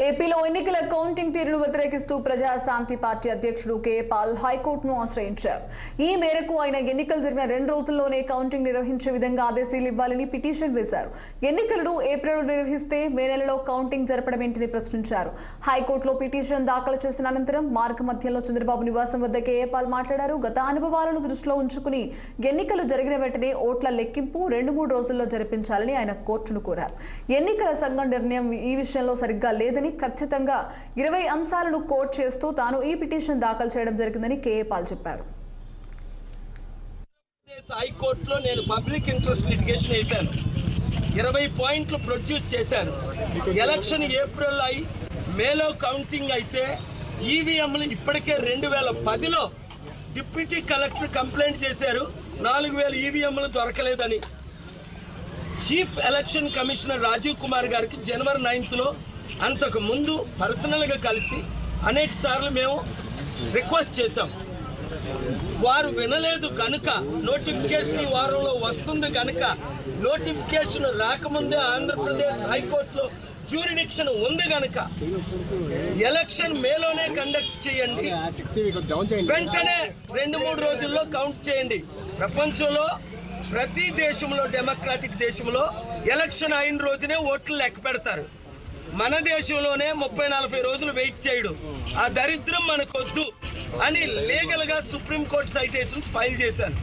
ఏపీలో ఎన్నికల కౌంటింగ్ తీరును వ్యతిరేకిస్తూ ప్రజాశాంతి పార్టీ అధ్యక్షుడు కె పాల్ హైకోర్టును ఆశ్రయించారు. ఈ మేరకు ఆయన ఎన్నికలు జరిగిన 2 రోజుల్లోనే కౌంటింగ్ నిర్వహించే విధంగా ఆదేశాలు ఇవ్వాలని పిటిషన్ వేశారు. ఎన్నికలను ఏప్రిల్లో నిర్వహిస్తే మే నెలలో కౌంటింగ్ జరపడం ఏంటని ప్రశ్నించారు. హైకోర్టులో పిటిషన్ దాఖలు చేసిన అనంతరం మార్గ మధ్యంలో చంద్రబాబు నివాసం వద్ద కె పాల్ మాట్లాడారు. గత అనుభవాలను దృష్టిలో ఉంచుకుని ఎన్నికలు జరిగిన వెంటనే ఓట్ల లెక్కింపు 2-3 రోజుల్లో జరిపించాలని ఆయన కోర్టును కోరారు. ఎన్నికల సంఘం నిర్ణయం ఈ విషయంలో సరిగ్గా లేదని, ఖచ్చితంగా 20 అంశాలను కోట్ చేస్తూ తాను ఈ పిటిషన్ దాఖలు చేయడం జరిగిందని కె పాల్ చెప్పారు. హైకోర్టులో నేను పబ్లిక్ ఇంట్రెస్ట్ లిటిగేషన్ వేశాను. 20 పాయింట్లు ప్రొడ్యూస్ చేశాను. ఎలక్షన్ ఏప్రిల్ అయి మేలో కౌంటింగ్ అయితే ఈవీఎంలు ఇప్పటికే 2010లో డిప్యూటీ కలెక్టర్ కంప్లైంట్ చేశారు 4000 ఈవీఎంలు దొరకలేదని. Chief election commissioner Rajiv Kumar గారికి జనవరి 9th అంతకు ముందు పర్సనల్గా కలిసి అనేక సార్లు మేము రిక్వెస్ట్ చేశాం. వారు వినలేదు కనుక నోటిఫికేషన్ ఈ వారంలో వస్తుంది కనుక నోటిఫికేషన్ రాకముందే ఆంధ్రప్రదేశ్ హైకోర్టులో జ్యూరిడిక్షన్ ఉంది కనుక ఎలక్షన్ మేలోనే కండక్ట్ చేయండి, వెంటనే 2-3 రోజుల్లో కౌంట్ చేయండి. ప్రపంచంలో ప్రతి దేశంలో, డెమోక్రాటిక్ దేశంలో ఎలక్షన్ అయిన రోజునే ఓట్లు లెక్క పెడతారు. మన దేశంలోనే 30-40 రోజులు వెయిట్ చేయడు. ఆ దరిద్రం మనకొద్దు అని లీగల్ గా సుప్రీంకోర్టు సైటేషన్స్ ఫైల్ చేశాను.